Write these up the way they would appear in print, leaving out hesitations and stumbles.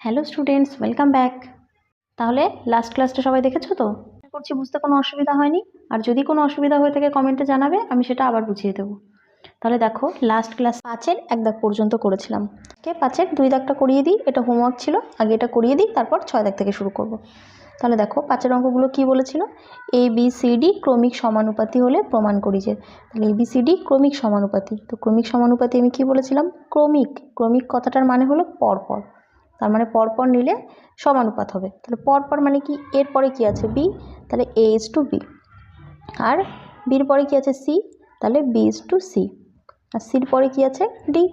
Hello students, welcome back. তাহলে last ক্লাসটা সবাই দেখেছো তো? আশা করছি বুঝতে কোনো অসুবিধা হয়নি। আর যদি কোনো অসুবিধা হয়ে থাকে কমেন্টে জানাবে, আমি সেটা আবার বুঝিয়ে দেবো। তাহলে দেখো, লাস্ট ক্লাস 5-এর 1 দাগ পর্যন্ত করেছিলাম। 5-এর 2 দাগটা করিয়ে দিই, এটা হোমওয়ার্ক ছিল, আগে এটা করিয়ে দিই, তারপর 6 দাগ থেকে শুরু করব। তাহলে দেখো 5-এর অঙ্কগুলো কী বলেছিল? ABCD ক্রমিক সমানুপাতি হলে প্রমাণ করি যে। তাহলে ABCD ক্রমিক সমানুপাতি, তো ক্রমিক সমানুপাতি আমি কি বলেছিলাম? ক্রমিক। ক্রমিক কথাটার মানে হলো পরপর, তার মানে পরপর নিলে সমানুপাত হবে। তাহলে পরপর মানে কি? এর পরে কি আছে? বি, তাহলে A:B। আর বির পরে কি আছে? সি, তাহলে B:C। আর সির পরে কি আছে? ডি,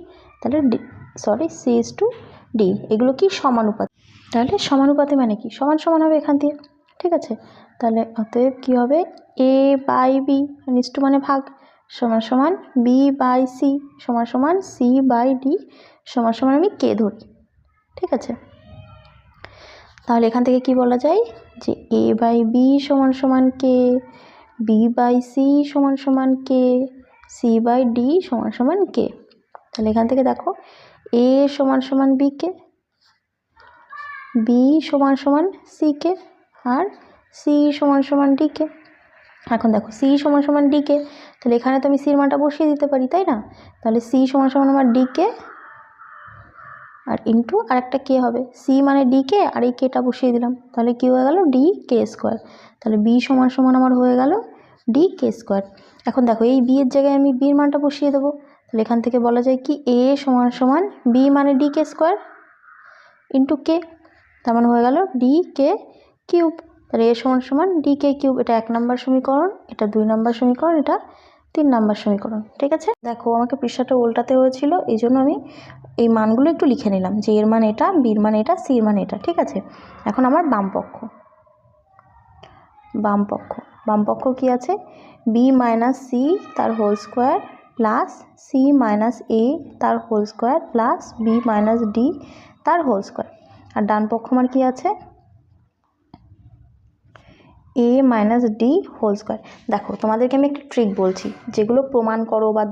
তাহলে C:D। এগুলো কি? সমানুপাত। তাহলে সমানুপাতে মানে কি? সমান সমান হবে এখান থেকে, ঠিক আছে? তাহলে অতএব কী হবে? A/B নিশ্চু মানে ভাগ সমান সমান B/C সমান সমান C/D সমান সমান আমি কে ধরি, ঠিক আছে? তাহলে এখান থেকে কি বলা যায়? যে A/B সমান সমান কে, B/C সমান সমান কে, C/D সমান সমান কে। তাহলে এখান থেকে দেখো A সমান সমান B কে, B সমান সমান C কে, আর C সমান সমান D কে। এখন দেখো C সমান সমান D কে, তাহলে এখানে তো আমি সির মানটা বসিয়ে দিতে পারি, তাই না? তাহলে C সমান সমান আমার D কে, আর ইন্টু আরেকটা কে হবে। সি মানে ডি কে, আর এই কেটা বসিয়ে দিলাম, তাহলে কি হয়ে গেল? DK²। তাহলে বি সমান সমান আমার হয়ে গেল DK²। এখন দেখো এই বি এর জায়গায় আমি বির মানটা বসিয়ে দেবো। তাহলে এখান থেকে বলা যায় কি? A সমান সমান বি মানে DK² ইন্টু কে, তার মানে হয়ে গেল DK³। তাহলে A সমান সমান DK³। এটা 1 নম্বর সমীকরণ, এটা 2 নম্বর সমীকরণ, এটা 3 নম্বর সমীকরণ, ঠিক আছে? দেখো আমাকে পৃষ্ঠাটা উল্টাতে হয়েছিল, এই জন্য আমি এই মানগুলো একটু লিখে নিলাম যে এর মান এটা, বির মান এটা, সির মান এটা, ঠিক আছে? এখন আমার বামপক্ষ কি আছে? বি মাইনাস সি তার whole square plus C minus A তার whole square plus B minus D তার হোল স্কোয়ার। আর ডান পক্ষ আমার কি আছে? A minus D whole square. দেখো তোমাদেরকে আমি একটা ট্রিক বলছি, যেগুলো প্রমাণ করো বা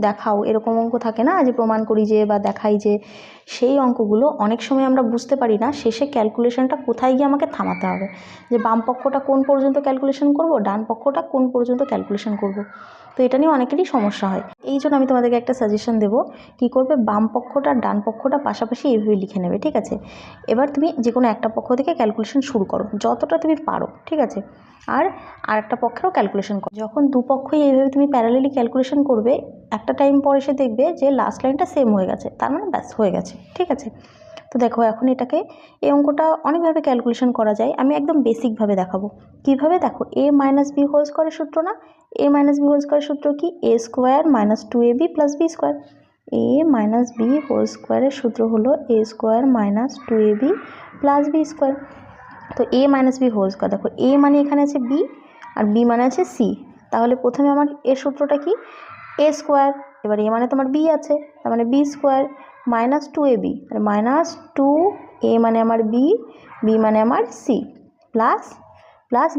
দেখাও এরকম অঙ্ক থাকে না, যে প্রমাণ করি যে বা দেখাই যে, সেই অঙ্কগুলো অনেক সময় আমরা বুঝতে পারি না শেষে ক্যালকুলেশনটা কোথায় গিয়ে আমাকে থামাতে হবে, যে বাম পক্ষটা কোন পর্যন্ত ক্যালকুলেশন করব, ডান পক্ষটা কোন পর্যন্ত ক্যালকুলেশন করব। তো এটা নিয়ে অনেকেরই সমস্যা হয়। এই জন্য আমি তোমাদেরকে একটা সাজেশন দেবো, কি করবে? বাম পক্ষটা ডান পক্ষটা পাশাপাশি এইভাবে লিখে নেবে, ঠিক আছে? এবার তুমি যে কোনো একটা পক্ষ থেকে ক্যালকুলেশন শুরু করো, যতটা তুমি পারো, ঠিক আছে? আর আরেকটা পক্ষেরও ক্যালকুলেশন করো। যখন দুপক্ষই এইভাবে তুমি প্যারালালি ক্যালকুলেশন করবে, একটা টাইম পর এসে দেখবে যে লাস্ট লাইনটা সেম হয়ে গেছে, তার মানে ব্যাস হয়ে গেছে, ঠিক আছে? তো দেখো এখন এটাকে, এই অঙ্কটা অনেকভাবে ক্যালকুলেশন করা যায়, আমি একদম বেসিকভাবে দেখাবো কীভাবে। দেখো A minus B whole square সূত্র না? A minus B whole square সূত্র কি? A² minus 2AB plus B square. A minus B whole square সূত্র হলো A² minus 2AB plus B square. তো A minus B whole square, দেখো A মানে এখানে আছে B আর B মানে আছে C, তাহলে প্রথমে আমার এর সূত্রটা কি? A²। এবার A মানে তোমার B আছে, তার মানে B² মাইনাস 2AB, তাহলে মাইনাস 2A মানে আমার B, B মানে আমার C প্লাস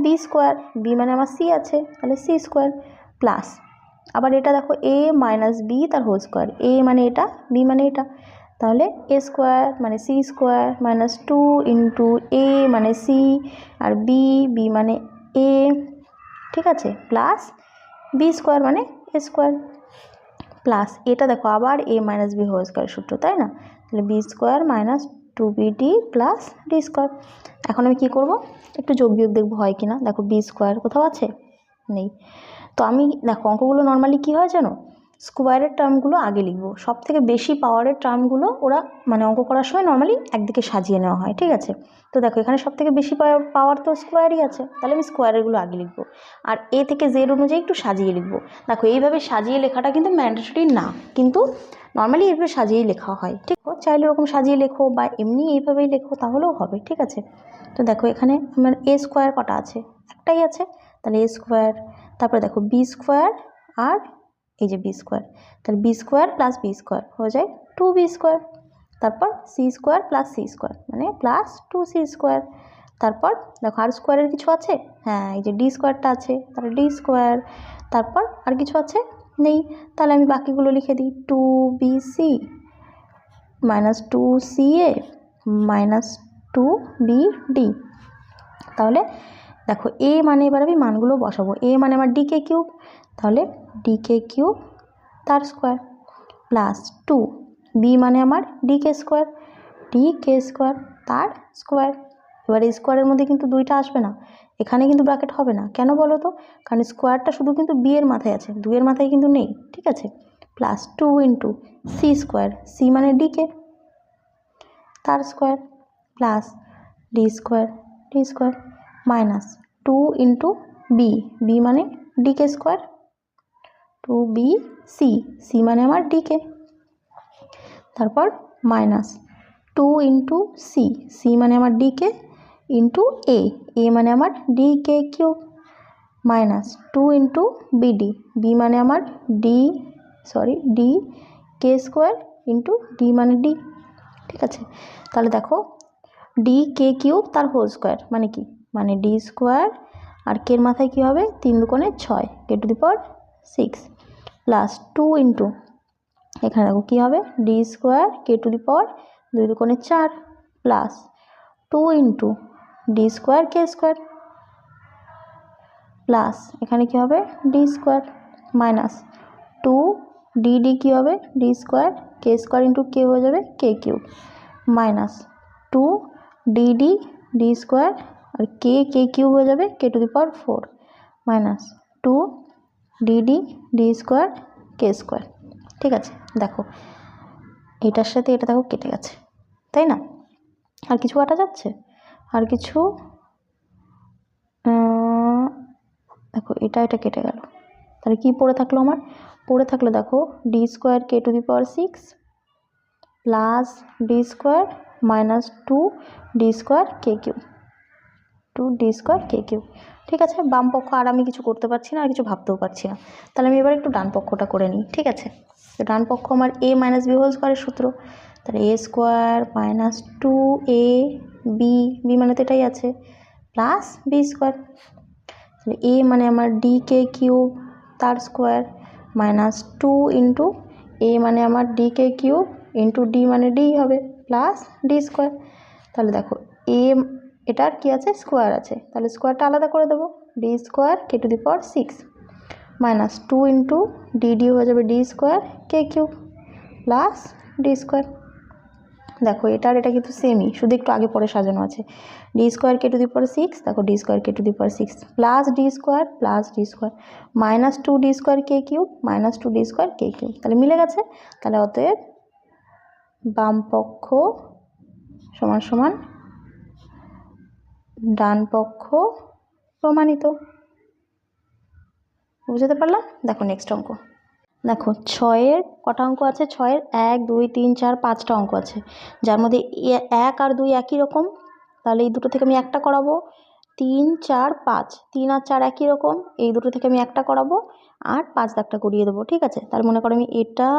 B², B মানে আমার C আছে, তাহলে C² প্লাস আবার এটা দেখো A মাইনাস B তার হোল স্কোয়ার, A মানে এটা, B মানে এটা, তাহলে A² মানে C² মাইনাস 2 ইন্টু A মানে C আর B মানে A, ঠিক আছে? প্লাস B² মানে A² প্লাস এটা দেখো আবার A minus B whole square সূত্র, তাই না? তাহলে B² minus 2BD plus D²। এখন আমি কি করব? একটু যোগ বিয়োগ দেখবো হয় কিনা। দেখো B² কোথাও আছে? নেই। তো আমি দেখো অঙ্কগুলো নর্মালি কী হয় জানো? স্কোয়ারের টার্মগুলো আগে লিখবো, সব থেকে বেশি পাওয়ারের টার্মগুলো ওরা মানে অঙ্ক করার সময় নর্মালি একদিকে সাজিয়ে নেওয়া হয়, ঠিক আছে? তো দেখো এখানে সব থেকে বেশি পাওয়ার তো স্কোয়ারই আছে, তাহলে আমি স্কোয়ারেরগুলো আগে লিখবো, আর A থেকে Z অনুযায়ী একটু সাজিয়ে লিখবো। দেখো এইভাবে সাজিয়ে লেখাটা কিন্তু ম্যান্ডেটরি না, কিন্তু নর্মালি এইভাবে সাজিয়েই লেখা হয়, ঠিক আছে? চাইলে এরকম সাজিয়ে লেখো বা এমনি এইভাবেই লেখো, তাহলেও হবে, ঠিক আছে? তো দেখো এখানে আমার A² কটা আছে? একটাই আছে, তাহলে A²। তারপরে দেখো B² আর এই যে B², তাহলে B² প্লাস B² হয়ে যায় 2B²। তারপর C² প্লাস C² মানে প্লাস 2C²। তারপর দেখো আর স্কোয়ারের কিছু আছে? হ্যাঁ, এই যে D²টা আছে, তাহলে D²। তারপর আর কিছু আছে? নেই, তাহলে আমি বাকিগুলো লিখে দিই 2BC minus 2CA minus two B D. তাহলে দেখো এ মানে এবার আমি মানগুলো বসাবো। এ মানে আমার ডিকে কিউব, তাহলে ডিকে কিউব তার স্কোয়ার প্লাস টু, বি মানে আমার ডিকে স্কোয়ার তার স্কোয়ার। এবার এই স্কোয়ারের মধ্যে কিন্তু দুইটা আসবে না, এখানে কিন্তু ব্র্যাকেট হবে না। কেন বলো তো? কারণ স্কোয়ারটা শুধু কিন্তু বি এর মাথায় আছে, দুইয়ের মাথায় কিন্তু নেই, ঠিক আছে। Plus two into C square, C মানে ডিকে তার square plus D square minus two into B, B মানে D K square, two B C, C মানে আমার ডিকে, তারপর minus two into C, C মানে আমার ডিকে ইন্টু এ, এ মানে আমার D K cube minus two into B D, B মানে আমার D K square into D মানে ডি, ঠিক আছে। তাহলে দেখো ডি কে কিউব তার হোল স্কোয়ার মানে কি, মানে ডি স্কোয়ার আর কের মাথায় কী হবে, 3 দুগুণে 6 K to the power 6 plus two into এখানে দেখো কী হবে D square K to the power 2 দুগুণে 4 plus two into D square K square plus এখানে কী হবে D square minus two D D কী হবে ডি স্কোয়ার ইন্টু কে হয়ে যাবে K cube minus two D D D square আর K cube হয়ে যাবে K to the power 4 minus two D D D square K square, ঠিক আছে। দেখো এটার সাথে এটা দেখো কেটে গেছে, তাই না? আর কিছু কাটা যাচ্ছে? আর কিছু দেখো এটা কেটে গেল, তাহলে কি পড়ে থাকলো আমার? পড়ে থাকলো দেখো D square K to the power 6 plus D square minus two D square K cube, ঠিক আছে। বাম পক্ষ আর আমি কিছু করতে পারছি না, আর কিছু ভাবতেও পারছি না, তাহলে আমি এবার একটু ডান পক্ষটা করে নিই, ঠিক আছে। তো ডান পক্ষ আমার এ মাইনাস বি হোল স্কোয়ারের সূত্র, তাহলে এ square minus two A B, B মানে তো এটাই আছে, প্লাস বি স্কোয়ার, তাহলে এ মানে আমার ডি কে কিউব তার স্কোয়ার মাইনাস টু ইন্টু এ মানে আমার D K cube into D মানে ডি হবে প্লাস ডি স্কোয়ার। তাহলে দেখো এ এটার কি আছে স্কোয়ার আছে, তাহলে স্কোয়ারটা আলাদা করে দেবো, D square K to the power 6 minus two into D D হয়ে যাবে ডি স্কোয়ার কে কিউব প্লাস ডি স্কোয়ার। দেখো এটার এটা কিন্তু সেমই, শুধু একটু আগে পরে সাজানো আছে। D square K to the power 6, দেখো D square K to the power 6 plus D square minus two D square K cube তাহলে মিলে গেছে। তাহলে অতএব বাম পক্ষ সমান সমান ডান পক্ষ প্রমাণিত। বুঝতে পারলাম? দেখো নেক্সট অঙ্ক, দেখো 6-এর কটা অঙ্ক আছে? 6-এর 1 2 3 4 5টা অঙ্ক আছে, যার মধ্যে 1 আর 2 একই রকম, তাহলে এই দুটো থেকে আমি একটা করাবো। 3 4 5, 3 আর 4 একই রকম, এই দুটো থেকে আমি একটা করাবো আর 5 দাগটা করিয়ে দেবো, ঠিক আছে। তাহলে মনে করো আমি এটা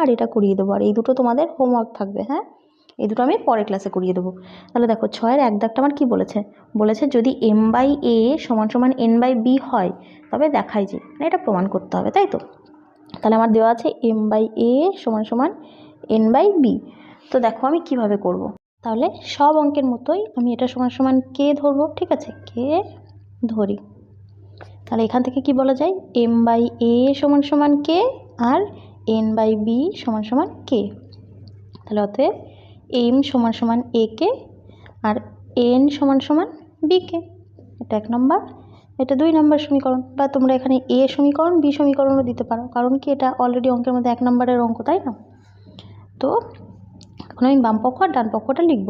আর এটা করিয়ে দেবো, আর এই দুটো তোমাদের হোমওয়ার্ক থাকবে, হ্যাঁ, এই দুটো আমি পরের ক্লাসে করিয়ে দেবো। তাহলে দেখো 6-এর 1 দাগটা আমার কি বলেছে যদি এম বাই এ সমান সমান এন বাই বি হয় তবে দেখাই যে, মানে এটা প্রমাণ করতে হবে, তাই তো। তাহলে আমার দেওয়া আছে এম বাই এ সমান সমান এন বাই বি। তো দেখো আমি কিভাবে করব, তাহলে সব অঙ্কের মতোই আমি এটা সমান সমান কে ধরবো, ঠিক আছে, কে ধরি। তাহলে এখান থেকে কি বলা যায়, এম বাই এ সমান সমান K R N by B সমান সমান কে। তাহলে অতএব এম সমান সমান এ কে আর এন সমান সমান বি কে, এটা 1 নম্বর, এটা 2 নম্বর সমীকরণ, বা তোমরা এখানে এ সমীকরণ বি সমীকরণও দিতে পারো, কারণ কি এটা অলরেডি অঙ্কের মধ্যে 1 নম্বরের অঙ্ক, তাই না। তো এখন আমি বাম পক্ষ আর ডান পক্ষটা লিখব,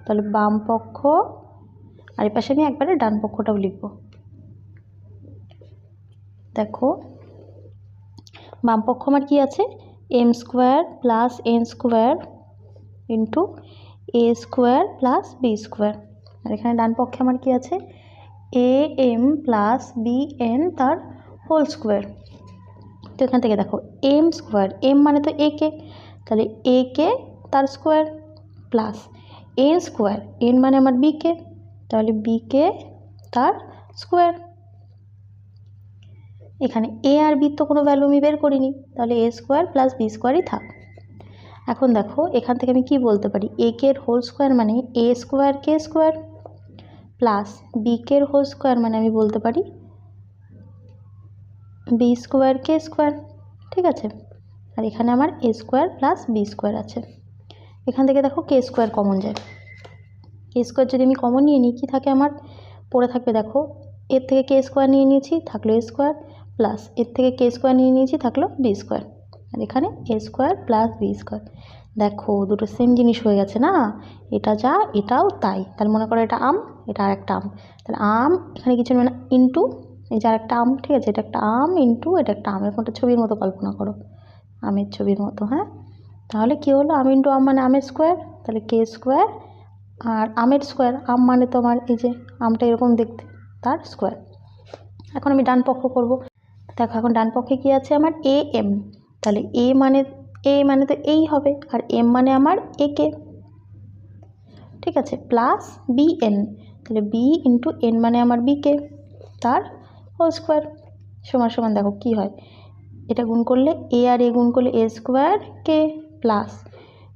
তাহলে বাম পক্ষ আর এই পাশে আমি একবারে ডান পক্ষটাও লিখব। দেখো বাম পক্ষ আমার কি আছে, M square plus N square into A square plus B square, আর এখানে ডান পক্ষে আমার কি আছে A M plus B N তার হোল স্কোয়ার। তো এখান থেকে দেখো এম স্কোয়ার, এম মানে তো এ কে, তাহলে এ কে তার square plus N square, N মানে আমার বি কে, তাহলে বি কে তার স্কোয়ার। এখানে এ আর বি তো কোনো ভ্যালু আমি বের করিনি, তাহলে এ স্কোয়ার প্লাস বি স্কোয়ারই থাক। এখন দেখো এখান থেকে আমি কি বলতে পারি, এ কের হোল স্কোয়ার মানে এ square K square plus B কের হোল স্কোয়ার মানে আমি বলতে পারি বি স্কোয়ার কে স্কোয়ার। ঠিক আছে, আর এখানে আমার এ স্কোয়ার প্লাস বি স্কোয়ার আছে। এখান থেকে দেখো কে স্কোয়ার কমন যায়, কে স্কোয়ার যদি আমি কমন নিয়ে নিই কী থাকে আমার পড়ে থাকবে, দেখো এর থেকে কে স্কোয়ার নিয়ে নিয়েছি থাকলো এ স্কোয়ার প্লাস এর থেকে কে স্কোয়ার নিয়ে নিয়েছি থাকলো বি স্কোয়ার, আর এখানে এ স্কোয়ার প্লাস বি স্কোয়ার। দেখো দুটো সেম জিনিস হয়ে গেছে না, এটা যা এটাও তাই। তাহলে মনে করো এটা আম, এটা আর একটা আম, তাহলে আম এখানে কিছু মানে ইন্টু এই যে আর একটা আম। ঠিক আছে, এটা একটা আম ইন্টু এটা একটা আম, এরকম একটা ছবির মতো কল্পনা করো, আমের ছবির মতো। হ্যাঁ, তাহলে কী হলো, আম ইন্টু আম মানে আমের স্কোয়ার, তাহলে কে স্কোয়ার আর আমের স্কোয়ার, আম মানে তো আমার এই যে আমটা এরকম দেখতে, তার স্কোয়ার। এখন আমি ডান পক্ষ করব। দেখো এখন ডান পক্ষে কী আছে আমার এ এম, তাহলে এ মানে তো এই হবে, আর এম মানে আমার এ কে। ঠিক আছে, প্লাস বি এন, তাহলে বি ইন্টু এন মানে আমার বি কে, তার হোল স্কোয়ার সমান সমান দেখো কী হয়, এটা গুণ করলে এ আর এ গুণ করলে এ স্কোয়ার কে প্লাস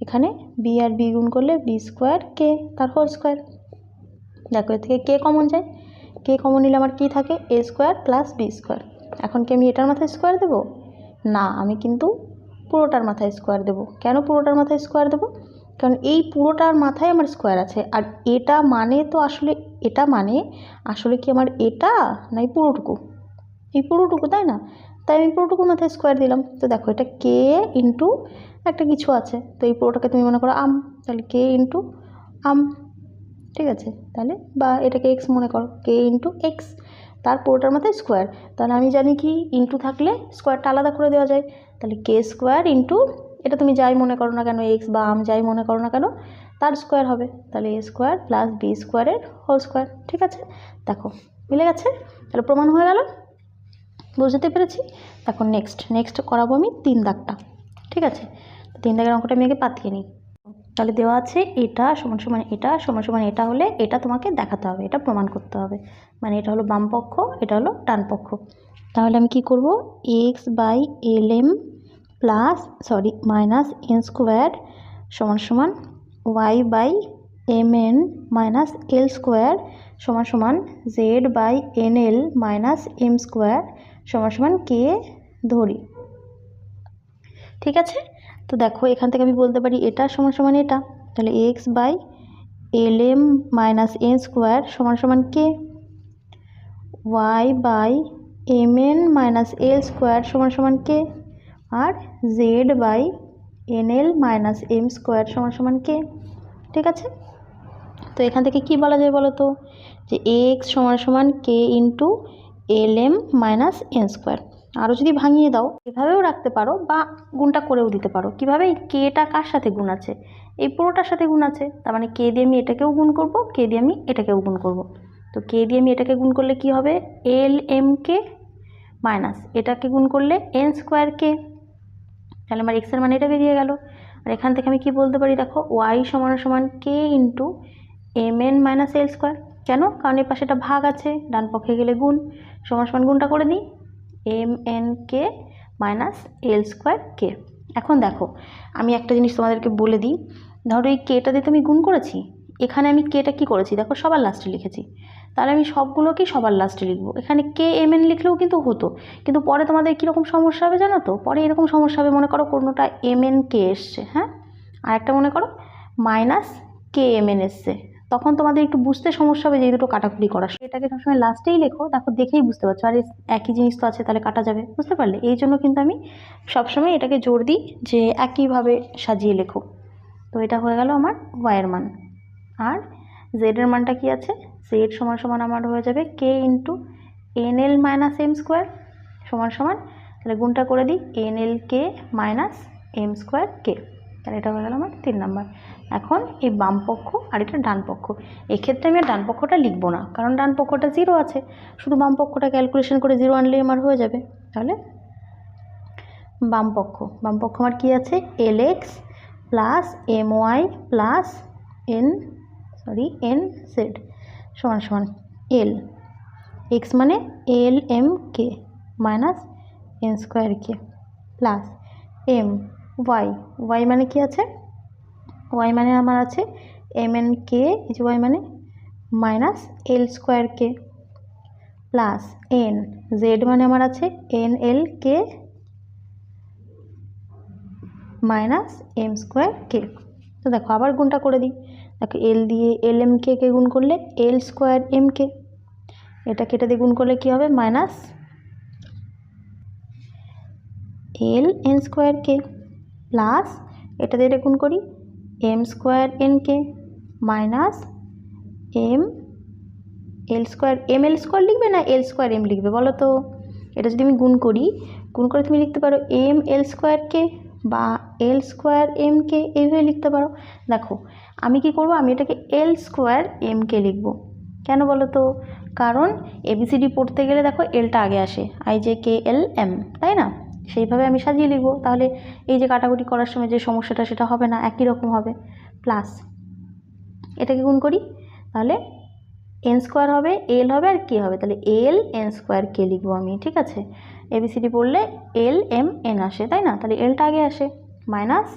এখানে বি আর বি গুণ করলে বি স্কোয়ার কে তার হোল স্কোয়ার। দেখো এর থেকে কে কমন যায়, কে কমন নিলে আমার কী থাকে এ স্কোয়ার প্লাস বি স্কোয়ার। এখন কি আমি এটার মাথায় স্কোয়ার দেবো না, আমি কিন্তু পুরোটার মাথায় স্কোয়ার দেবো। কেন পুরোটার মাথায় স্কোয়ার দেবো, কারণ এই পুরোটার মাথায় আমার স্কোয়ার আছে, আর এটা মানে তো আসলে এটা মানে আসলে কি আমার এটা না এই পুরোটুকু, এই পুরোটুকু তাই না, তাই আমি পুরোটুকুর মাথায় স্কোয়ার দিলাম। তো দেখো এটা কে ইন্টু একটা কিছু আছে, তো এই পুরোটাকে তুমি মনে করো আম, তাহলে কে ইন্টু আম। ঠিক আছে, তাহলে বা এটাকে এক্স মনে করো, কে ইন্টু এক্স, তার পুরোটার মাথায় স্কোয়ার। তাহলে আমি জানি কি ইন্টু থাকলে স্কোয়ারটা আলাদা করে দেওয়া যায়, তাহলে কে স্কোয়ার ইন্টু এটা তুমি যাই মনে করো না কেন, এক্স বা আম যাই মনে করো না কেন, তার স্কোয়ার হবে, তাহলে এ স্কোয়ার প্লাস বি স্কোয়ারের হোল স্কোয়ার। ঠিক আছে, দেখো মিলে গেছে, তাহলে প্রমাণ হয়ে গেল, বুঝতে পেরেছি। দেখো নেক্সট করাবো আমি 3 দাগটা। ঠিক আছে, 3 দাগের অঙ্কটা আমি আগে পাতিয়ে নিই। তাহলে দেওয়া আছে এটা সমান সমান এটা সমান সমান এটা হলে এটা তোমাকে দেখাতে হবে, এটা প্রমাণ করতে হবে, মানে এটা হলো বাম পক্ষ, এটা হলো ডান পক্ষ। তাহলে আমি কি করব, X by L M plus minus N square সমান সমান Y by M N minus L square সমান সমান Z by N L minus M square সমান সমান কে ধরি। ঠিক আছে, তো দেখো এখান থেকে আমি বলতে পারি এটা সমান সমান এটা, তাহলে X by L M minus N square সমান সমান K, Y by M N minus L square সমান সমান কে, আর Z by N L minus M square সমান সমান কে। ঠিক আছে, তো এখান থেকে কি বলা যায় বলো তো, যে এক্স সমান সমান K into L M minus N square. আরও যদি ভাঙিয়ে দাও এভাবেও রাখতে পারো বা গুণটা করেও দিতে পারো। কীভাবে, এই কেটা কার সাথে গুণ আছে, এই পুরোটার সাথে গুণ আছে, তার মানে কে দিয়ে আমি এটাকেও গুণ করব, কে দিয়ে আমি এটাকেও গুণ করব। তো কে দিয়ে আমি এটাকে গুণ করলে কি হবে, এল এম কে মাইনাস এটাকে গুণ করলে এন স্কোয়ার কে, তাহলে আমার এক্সের মানে এটা বেরিয়ে গেল। আর এখান থেকে আমি কি বলতে পারি, দেখো ওয়াই সমান সমান K into M N minus L square. কেন, কারণ এর পাশে একটা ভাগ আছে, ডান পক্ষে গেলে গুণ, সমান সমান গুণটা করে দিই এম এন কে মাইনাস এল স্কোয়ার কে। এখন দেখো আমি একটা জিনিস তোমাদেরকে বলে দিই, ধরো এই কেটা দিয়ে তো আমি গুণ করেছি, এখানে আমি কেটা কি করেছি দেখো সবার লাস্টে লিখেছি, তাহলে আমি সবগুলোকেই সবার লাস্টে লিখবো। এখানে কে এম এন লিখলেও কিন্তু হতো, কিন্তু পরে তোমাদের কীরকম সমস্যা হবে জানো তো, পরে এরকম সমস্যা হবে, মনে করো কোনোটা এম এন কে এসছে, হ্যাঁ, আর একটা মনে করো মাইনাস কে এম এন এসছে, তখন তোমাদের একটু বুঝতে সমস্যা হবে যে এই দুটো কাটাকুটি করা। এটাকে সবসময় লাস্টেই লেখো, দেখো দেখেই বুঝতে পারছো, আর একই জিনিস তো আছে তাহলে কাটা যাবে, বুঝতে পারলে, এই জন্য কিন্তু আমি সবসময় এটাকে জোর দিই যে একইভাবে সাজিয়ে লেখো। তো এটা হয়ে গেল আমার ওয়াইয়ের মান, আর জেডের মানটা কি আছে, জেড সমান সমান আমার হয়ে যাবে K into N L minus M square সমান সমান, তাহলে গুণটা করে দিই N L K minus M square K, তাহলে এটা হয়ে গেল আমার 3 নাম্বার। এখন এই বাম পক্ষ আর এটা ডান পক্ষ, এক্ষেত্রে আমি আর ডান পক্ষটা লিখবো না, কারণ ডান পক্ষটা 0 আছে, শুধু বাম পক্ষটা ক্যালকুলেশন করে 0 আনলেই আমার হয়ে যাবে। তাহলে বাম পক্ষ আমার কি আছে, L X plus M Y plus N Z সমান সমান এল এক্স মানে L M K minus N square কে প্লাস এম ওয়াই, ওয়াই মানে কি আছে, ওয়াই মানে আমার আছে এম এন কে, এই যে ওয়াই মানে minus L square k plus N, Z মানে আমার আছে N L K minus M square কে। তো দেখো আবার গুণটা করে দিই, দেখো এল দিয়ে এল এম কে গুণ করলে এল স্কোয়ার এম কে, এটা কেটে দিয়ে গুণ করলে কি হবে মাইনাস এল এন স্কোয়ার কে প্লাস এটা দিয়ে গুণ করি এম স্কোয়ার এন কে minus M L square, M L square লিখবে না এল স্কোয়ার এম লিখবে বলো তো? এটা যদি আমি গুণ করি, গুণ করে তুমি লিখতে পারো এম এল স্কোয়ার কে বা এল স্কোয়ার এম কে, এইভাবে লিখতে পারো। দেখো আমি কি করব, আমি এটাকে এল স্কোয়ার এম কে লিখবো। কেন বলো তো? কারণ এবিসিডি পড়তে গেলে দেখো এলটা আগে আসে, I J K L M, তাই না? সেইভাবে আমি সাজিয়ে লিখবো, তাহলে এই যে কাটাকুটি করার সময় যে সমস্যাটা সেটা হবে না, একই রকম হবে। প্লাস এটাকে গুণ করি, তাহলে এন স্কোয়ার হবে, এল হবে আর কে হবে, তাহলে এল এন স্কোয়ার কে লিখবো আমি, ঠিক আছে? এবিসিডি পড়লে এল এম এন আসে, তাই না? তাহলে এলটা আগে আসে মাইনাস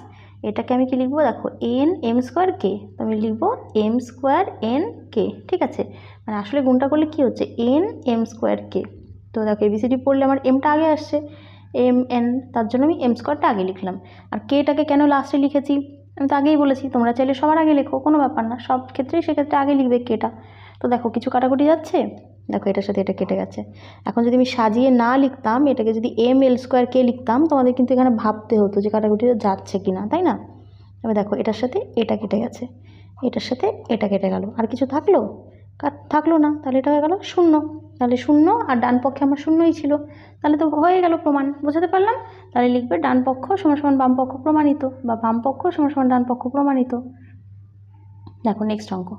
এটাকে আমি কি লিখবো, দেখো এন এম স্কোয়ার কে, তো আমি লিখবো এম স্কোয়ার এন কে, ঠিক আছে? মানে আসলে গুণটা করলে কি হচ্ছে এন এম স্কোয়ার কে। তো দেখো এবিসিডি পড়লে আমার এমটা আগে আসছে এম এন, তার জন্য আমি এম স্কোয়ারটা আগে লিখলাম। আর কেটাকে কেন লাস্টে লিখেছি আমি তো আগেই বলেছি, তোমরা চাইলে সবার আগে লেখো, কোনো ব্যাপার না, সব ক্ষেত্রেই সেক্ষেত্রে আগে লিখবে কেটা। তো দেখো কিছু কাটাকুটি যাচ্ছে, দেখো এটার সাথে এটা কেটে গেছে। এখন যদি আমি সাজিয়ে না লিখতাম, এটাকে যদি এম এল স্কোয়ার কে লিখতাম, তোমাদের কিন্তু এখানে ভাবতে হতো যে কাটাকুটিটা যাচ্ছে কি না, তাই না? তবে দেখো এটার সাথে এটা কেটে গেছে, এটার সাথে এটা কেটে গেল, আর কিছু থাকলো? থাকলো না, তাহলে এটা হয়ে গেল শূন্য। তাহলে শূন্য, আর ডান পক্ষে আমার শূন্যই ছিল, তাহলে তো হয়ে গেল প্রমাণ, বোঝাতে পারলাম? তাহলে লিখবে ডান পক্ষ সমান সমান বাম পক্ষ প্রমাণিত, বা বাম পক্ষ সমান সমান ডান পক্ষ প্রমাণিত। দেখো নেক্সট অঙ্ক,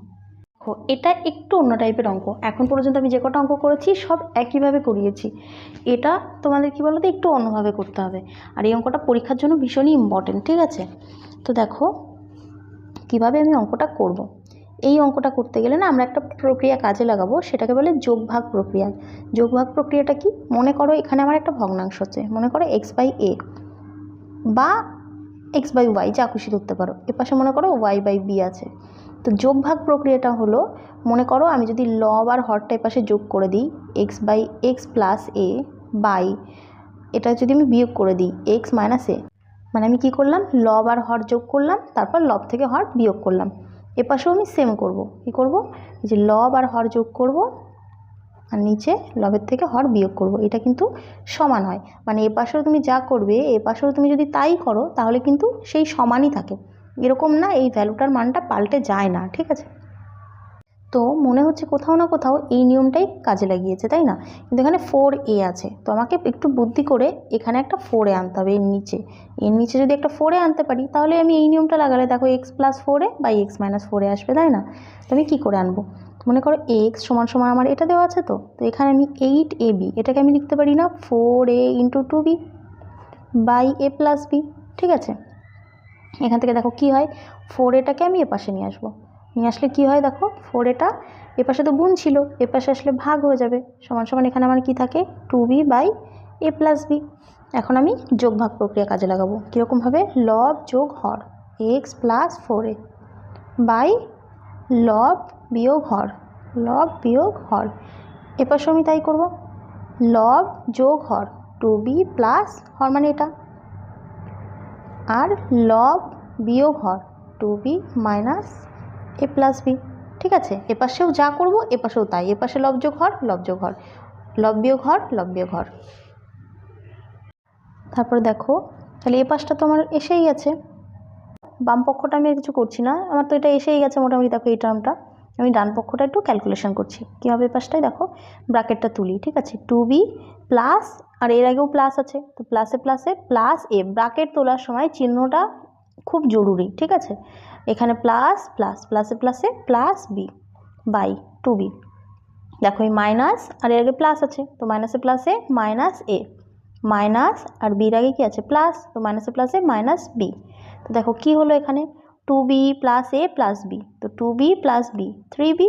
এটা একটু অন্য টাইপের অঙ্ক। এখন পর্যন্ত আমি যে কটা অঙ্ক করেছি সব একইভাবে করিয়েছি, এটা তোমাদের কি বলতো একটু অন্যভাবে করতে হবে। আর এই অঙ্কটা পরীক্ষার জন্য ভীষণই ইম্পর্টেন্ট, ঠিক আছে? তো দেখো কিভাবে আমি অঙ্কটা করব। এই অঙ্কটা করতে গেলে না আমরা একটা প্রক্রিয়া কাজে লাগাবো, সেটাকে বলে যোগভাগ প্রক্রিয়া। যোগভাগ প্রক্রিয়াটা কি? মনে করো এখানে আমার একটা ভগ্নাংশ আছে, মনে করো এক্স বাই এ বা এক্স বাই ওয়াই, যা খুশি ধরতে পারো। এপাশে মনে করো ওয়াই বাই বি আছে। তো যোগভাগ প্রক্রিয়াটা হলো, মনে করো আমি যদি লব আর হরটা এপাশে যোগ করে দিই X by X plus A by, এটা যদি আমি বিয়োগ করে দিই এক্স মাইনাস এ, মানে আমি কি করলাম, লব আর হর যোগ করলাম, তারপর লব থেকে হর বিয়োগ করলাম। এপাশেও আমি সেম করব, কি করব, যে লব আর হর যোগ করব আর নিচে লবের থেকে হর বিয়োগ করব। এটা কিন্তু সমান হয়, মানে এপাশেও তুমি যা করবে এপাশেও তুমি যদি তাই করো তাহলে কিন্তু সেই সমানই থাকে, এরকম না এই ভ্যালুটার মানটা পাল্টে যায় না, ঠিক আছে? তো মনে হচ্ছে কোথাও না কোথাও এই নিয়মটাই কাজে লাগিয়েছে, তাই না? কিন্তু এখানে 4a আছে, তো আমাকে একটু বুদ্ধি করে এখানে একটা 4a আনতে হবে। এর নিচে যদি একটা 4a আনতে পারি তাহলে আমি এই নিয়মটা লাগালে দেখো X plus 4a by X minus 4a আসবে, তাই না? তো আমি কী করে আনবো, মনে করো এক্স সমান সমান আমার এটা দেওয়া আছে, তো এখানে আমি 8ab, এটাকে আমি লিখতে পারি না 4a into 2b by A plus B, ঠিক আছে? এখান থেকে দেখো কি হয়, 4aটাকে আমি এপাশে নিয়ে আসবো, নিয়ে আসলে কি হয় দেখো 4a এপাশে তো গুণ ছিল, এপাশে আসলে ভাগ হয়ে যাবে, সমান সমান এখানে আমার কি থাকে 2b by A plus B. এখন আমি যোগ ভাগ প্রক্রিয়া কাজে লাগাবো, কীরকমভাবে, লব যোগ হর এক্স প্লাস 4a বাই লব বিয়োগ হর, লব বিয়োগ হর, এপাশে আমি তাই করব, লব যোগ হর 2b প্লাস হর মানে এটা, আর লব বিয়োগ হর 2b মাইনাস এ প্লাস বি, ঠিক আছে? এপাশেও যা করব এপাশেও তাই, এপাশে লব যোগ হর লব যোগ হর, লব বিয়োগ হর লব বিয়োগ হর। তারপরে দেখো তাহলে এ পাশটা তো আমার এসেই গেছে, বাম পক্ষটা আমি কিছু করছি না, আমার তো এটা এসেই গেছে মোটামুটি। দেখো এই টার্মটা আমি ডান পক্ষটা একটু ক্যালকুলেশন করছি, কী হবে এ পাশটায়, দেখো ব্র্যাকেটটা তুলি, ঠিক আছে? 2b প্লাস, আর এর আগেও প্লাস আছে, তো প্লাসে প্লাসে প্লাস এ, ব্র্যাকেট তোলার সময় চিহ্নটা খুব জরুরি, ঠিক আছে? এখানে প্লাস প্লাস, প্লাসে প্লাসে প্লাস বি বাই 2b, দেখো এই মাইনাস আর এর আগে প্লাস আছে, তো মাইনাসে প্লাসে মাইনাস এ, মাইনাস আর বির আগে কি আছে প্লাস, তো মাইনাসে প্লাসে মাইনাস বি। তো দেখো কি হলো এখানে 2b প্লাস এ প্লাস বি, তো 2b প্লাস বি 3b,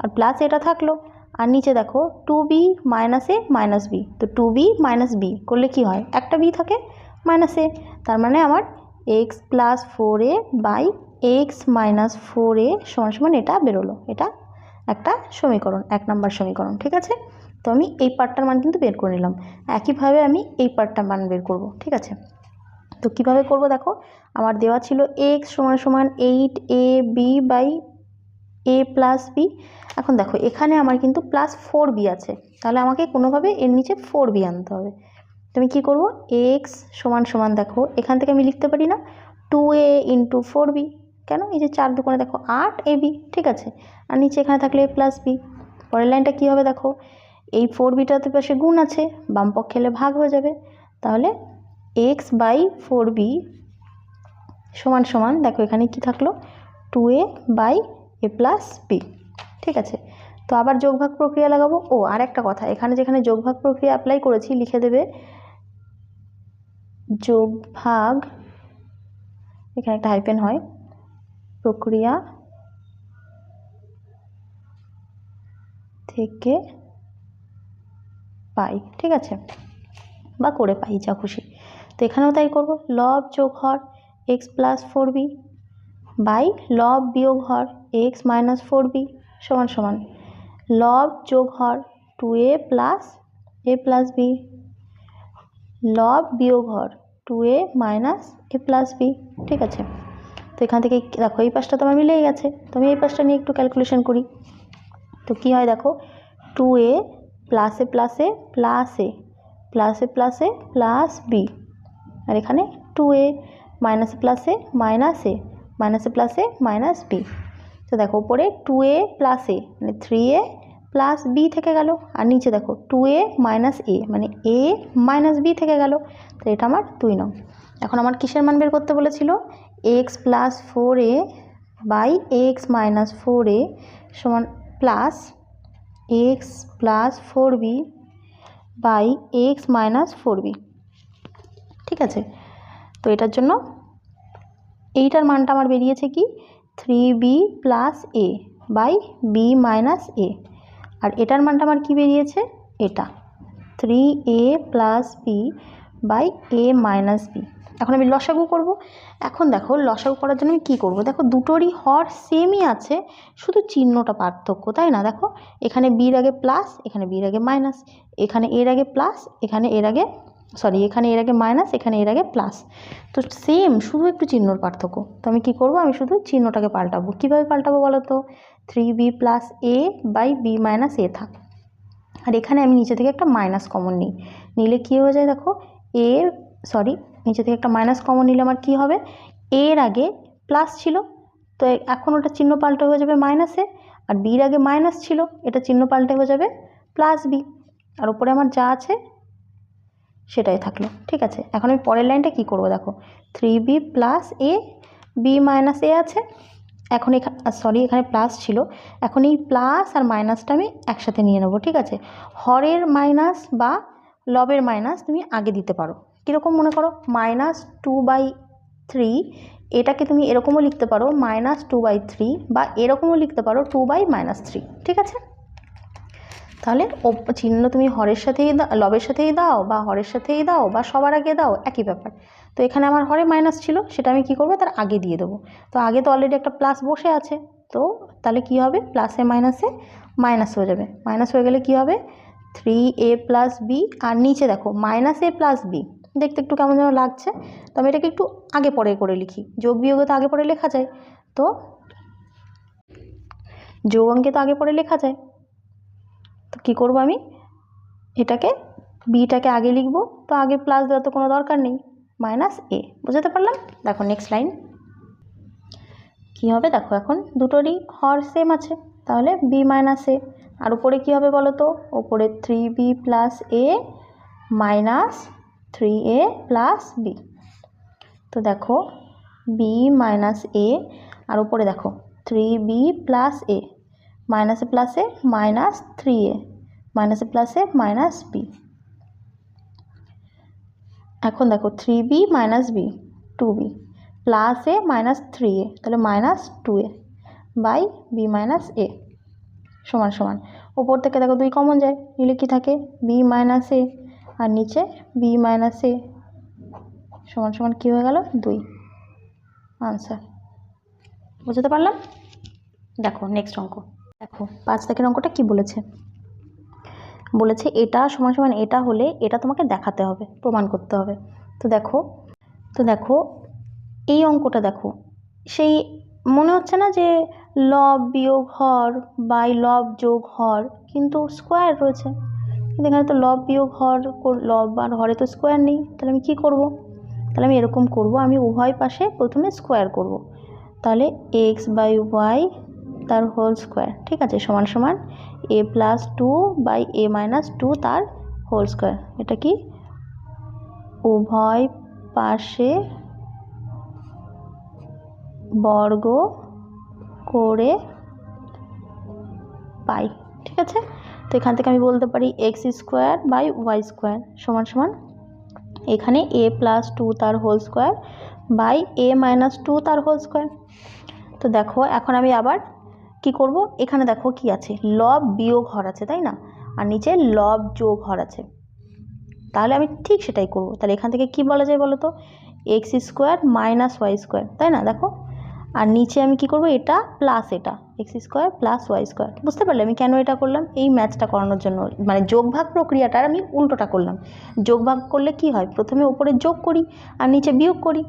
আর প্লাস এটা থাকলো, আর নিচে দেখো 2b মাইনাস এ মাইনাস বি, তো 2b মাইনাস বি করলে কি হয়, একটা বি থাকে, মাইনাস এ, তার মানে আমার X plus 4a by X minus 4a সমান সমান এটা বেরোলো। এটা একটা সমীকরণ, 1 নম্বর সমীকরণ। ঠিক আছে, তো আমি এই পার্টটার মান কিন্তু বের করে নিলাম। একইভাবে আমি এই পার্টটার মান বের করব। ঠিক আছে, তো কিভাবে করব দেখো, আমার দেওয়া ছিল এক্স সমান সমান 8ab by a plus B. এখন দেখো এখানে আমার কিন্তু প্লাস 4b আছে, তাহলে আমাকে কোনোভাবে এর নিচে 4b আনতে হবে। তো আমি কী করবো, এক্স সমান সমান দেখো এখান থেকে আমি লিখতে পারি না 2a ইন্টু 4b। কেন, এই যে 4 দুগুণে দেখো 8ab। ঠিক আছে, আর নিচে এখানে থাকলে a প্লাস বি। পরের লাইনটা কী হবে দেখো, এই 4bটাতে পাশে গুণ আছে, বাম পক্ষে এলে ভাগ হয়ে যাবে। তাহলে এক্স বাই 4b সমান সমান দেখো এখানে কি থাকলো 2a by a plus B. ঠিক আছে, তো আবার যোগভাগ প্রক্রিয়া লাগাবো। ও আর একটা কথা, এখানে যেখানে যোগভাগ প্রক্রিয়া অ্যাপ্লাই করেছি লিখে দেবে যোগভাগ, এখানে একটা হাইফেন হয়, প্রক্রিয়া থেকে পাই। ঠিক আছে, বা করে পাই, যা খুশি। তো এখানেও তাই করব, লব যোগ হর এক্স প্লাস 4b বাই লব বিয়োগ হর এক্স মাইনাস 4b সমান সমান লব যোগ হর 2a plus a plus B লব বিয়োগ হর 2a minus a plus B. ঠিক আছে, তো এখান থেকে দেখো এই পাশটা তো আমার মিলেই গেছে, তো আমি এই পাশটা নিয়ে একটু ক্যালকুলেশন করি। তো কী হয় দেখো, 2a প্লাস এ প্লাস এ প্লাস এ প্লাস এ প্লাস এ প্লাস বি, আর এখানে 2a minus A plus A minus A minus A plus A minus B. তো দেখো উপরে 2a প্লাস এ মানে 3a প্লাস বি থেকে গেল, আর নিচে দেখো 2a মাইনাস এ মানে a মাইনাস বি থেকে গেল। তো এটা আমার 2 নং। এখন আমার কিসের মান বের করতে বলেছিল, X plus 4a by X minus 4a সমান plus X plus 4b by X minus 4b। ঠিক আছে, তো এটার জন্য এইটার মানটা আমার বেরিয়েছে কি 3b plus A by B minus A, আর এটার মানটা আমার কি বেরিয়েছে, এটা 3a plus B by A minus B. এখন আমি লসাগু করব। এখন দেখো লসাগু করার জন্য আমি কী করবো, দেখো দুটোরই হর সেমই আছে, শুধু চিহ্নটা পার্থক্য, তাই না? দেখো এখানে বির আগে প্লাস, এখানে বির আগে মাইনাস, এখানে এর আগে প্লাস, এখানে এর আগে এখানে এর আগে মাইনাস, এখানে এর আগে প্লাস। তো সেম, শুধু একটু চিহ্নর পার্থক্য। তো আমি কী করবো, আমি শুধু চিহ্নটাকে পাল্টাবো। কীভাবে পাল্টাবো বলো তো, 3b plus A by B minus A থাক, আর এখানে আমি নিচে থেকে একটা মাইনাস কমন নিই, নিলে কী হয়ে যায় দেখো নিচে থেকে একটা মাইনাস কমন নিলে আমার কী হবে, এর আগে প্লাস ছিল, তো এখন ওটা চিহ্ন পাল্টে হয়ে যাবে মাইনাসে, আর বির আগে মাইনাস ছিল, এটা চিহ্ন পাল্টে হয়ে যাবে প্লাস বি, আর উপরে আমার যা আছে সেটাই থাকলো। ঠিক আছে, এখন আমি পরের লাইনটা কী করবো দেখো, 3b plus A B minus এ আছে, এখন এখানে প্লাস ছিল, এখন এই প্লাস আর মাইনাসটা আমি একসাথে নিয়ে নেবো। ঠিক আছে, হরের মাইনাস বা লবের মাইনাস তুমি আগে দিতে পারো। কীরকম মনে করো, -2/3, এটাকে তুমি এরকমও লিখতে পারো -2/3, বা এরকমও লিখতে পারো 2/-3। ঠিক আছে, তাহলে চিহ্ন তুমি হরের সাথেই লবের সাথেই দাও, বা হরের সাথেই দাও, বা সবার আগে দাও, একই ব্যাপার। তো এখানে আমার হরে মাইনাস ছিল, সেটা আমি কী করবো, তার আগে দিয়ে দেবো। তো আগে তো অলরেডি একটা প্লাস বসে আছে, তো তাহলে কী হবে, প্লাসে মাইনাসে মাইনাস হয়ে যাবে, মাইনাস হয়ে গেলে কী হবে 3a প্লাস বি, আর নিচে দেখো -a প্লাস বি, দেখতে একটু কেমন যেন লাগছে, তো আমি এটাকে একটু আগে পরে করে লিখি, যোগ বিয়োগে তো আগে পরে লেখা যায়, তো যোগ অঙ্কে তো আগে পরে লেখা যায়। তো কী করবো, আমি এটাকে বিটাকে আগে লিখবো, তো আগে প্লাস দেওয়ার তো কোনো দরকার নেই, -a, বুঝতে পারলাম। দেখো নেক্সট লাইন কী হবে, দেখো এখন দুটোরই হর সেম আছে, তাহলে b মাইনাস এ, আর উপরে কী হবে বলো তো, ওপরে 3b plus A minus 3a plus B. তো দেখো b মাইনাস এ, আর উপরে দেখো 3b প্লাস এ, মাইনাসে প্লাসে মাইনাস 3a, মাইনাসে প্লাসে মাইনাস বি। এখন দেখো 3b minus B 2b plus A minus 3a, তাহলে -2a বাই বি মাইনাস এ সমান সমান, ওপর থেকে দেখো 2 কমন যায়, নিলে কি থাকে b মাইনাস এ, আর নিচে b মাইনাস এ সমান সমান কী হয়ে গেল 2 আনসার। বুঝতে পারলাম? দেখো নেক্সট অঙ্ক, দেখো 5 দাগের অঙ্কটা কি বলেছে, বলেছে এটা সমান সমান এটা হলে এটা তোমাকে দেখাতে হবে, প্রমাণ করতে হবে। তো দেখো এই অঙ্কটা দেখো, সেই মনে হচ্ছে না যে লব বিয়োগ হর বাই লব যোগ হর, কিন্তু স্কোয়ার রয়েছে, কিন্তু এখানে তো লব বিয়োগ হর, লব আর হরে তো স্কোয়ার নেই। তাহলে আমি কী করব? তাহলে আমি এরকম করব, আমি উভয় পাশে প্রথমে স্কোয়ার করব। তাহলে এক্স বাই ওয়াই তার হোল স্কোয়ার, ঠিক আছে, সমান সমান এ প্লাস 2 বাই এ মাইনাস 2 তার হোল স্কোয়ার। এটা কি উভয় পাশে বর্গ করে পাই, ঠিক আছে। তো এখান থেকে আমি বলতে পারি X square by Y square সমান সমান এখানে এ প্লাস 2 তার whole square by A minus 2 তার হোল স্কোয়ার। তো দেখো এখন আমি আবার কি করব, এখানে দেখো কি আছে, লব বিয়োগ হর আছে, তাই না, আর নিচে লব যোগ হর আছে, তাহলে আমি ঠিক সেটাই করব। তাহলে এখান থেকে কি বলা যায় বলো তো, X square minus Y square, তাই না, দেখো, আর নিচে আমি কি করব, এটা প্লাস এটা X square plus Y square. বুঝতে পারলে আমি কেন এটা করলাম? এই ম্যাথটা করানোর জন্য, মানে যোগ ভাগ প্রক্রিয়াটার আমি উল্টোটা করলাম। যোগ ভাগ করলে কি হয়, প্রথমে উপরে যোগ করি আর নিচে বিয়োগ করি,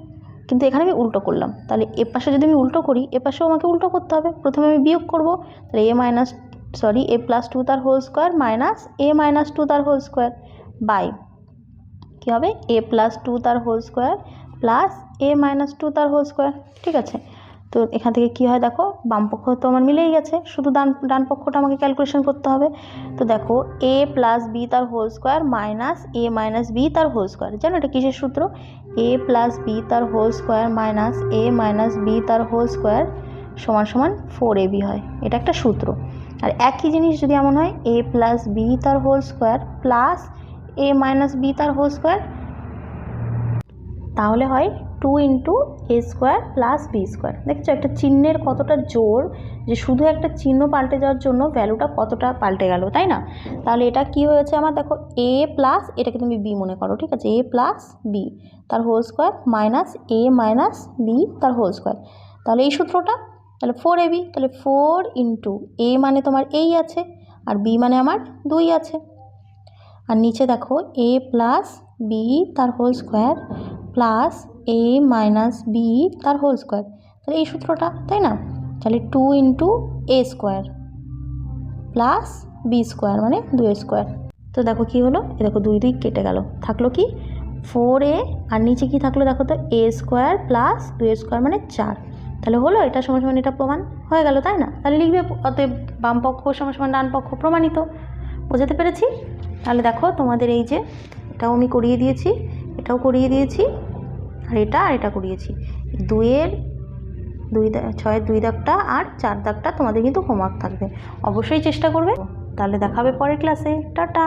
কিন্তু এখানে আমি উল্টো করলাম। তাহলে এ পাশে যদি আমি উল্টো করি, এ পাশেও আমাকে উল্টো করতে হবে, প্রথমে আমি বিয়োগ করব, তাহলে এ প্লাস 2 তার হোল স্কোয়ার মাইনাস এ মাইনাস 2 তার হোল স্কোয়ার বাই কী হবে, এ প্লাস 2 তার whole square plus A minus 2 তার হোল স্কোয়ার, ঠিক আছে। তো এখান থেকে কী হয় দেখো, বাম পক্ষ তো আমার মিলেই গেছে, শুধু ডান পক্ষটা আমাকে ক্যালকুলেশন করতে হবে। তো দেখো এ প্লাস বি তার হোল স্কোয়ার মাইনাস এ মাইনাস বি তার হোল স্কোয়ার, জানো এটা কিসের সূত্র, এ প্লাস বি তার হোল স্কোয়ার মাইনাস এ মাইনাস বি তার হোল স্কোয়ার সমান সমান 4ab হয়, এটা একটা সূত্র। আর একই জিনিস যদি এমন হয় এ প্লাস বি তার whole square plus A minus B তার হোল স্কোয়ার, তাহলে হয় 2 into A square plus B square. দেখছো একটা চিহ্নের কতটা জোর, যে শুধু একটা চিহ্ন পাল্টে যাওয়ার জন্য ভ্যালুটা কতটা পাল্টে গেল, তাই না। তাহলে এটা কি হয়েছে আমার, দেখো এ প্লাস, এটাকে তুমি বি মনে করো, ঠিক আছে, এ প্লাস বি তার হোল স্কোয়ার মাইনাস এ মাইনাস বি তার হোল স্কোয়ার, তাহলে এই সূত্রটা, তাহলে 4ab, তাহলে 4 ইন্টু এ মানে তোমার এই আছে আর বি মানে আমার 2 আছে, আর নিচে দেখো এ প্লাস বি তার whole square plus A minus B তার হোল স্কোয়ার, তাহলে এই সূত্রটা, তাই না। তাহলে 2 into A square plus B square মানে 2 স্কোয়ার। তো দেখো কি হলো, এ দেখো 2 2 কেটে গেল, থাকলো কি 4a, আর নিচে কি থাকলো দেখো তো এ স্কোয়ার প্লাস 2 স্কোয়ার মানে 4, তাহলে হলো এটা সমান সমান এটা প্রমাণ হয়ে গেল, তাই না। তাহলে লিখবে অতএব বাম পক্ষ সমান সমান ডান পক্ষ প্রমাণিত। বোঝাতে পেরেছি? তাহলে দেখো তোমাদের এই যে এটাও আমি করিয়ে দিয়েছি, এটাও করিয়ে দিয়েছি, আর এটা করিয়েছি, 6-এর 2 দাগটা আর 4 দাগটা তোমাদের কিন্তু হোমওয়ার্ক থাকবে, অবশ্যই চেষ্টা করবে। তাহলে দেখাবে পরের ক্লাসে, টাটা।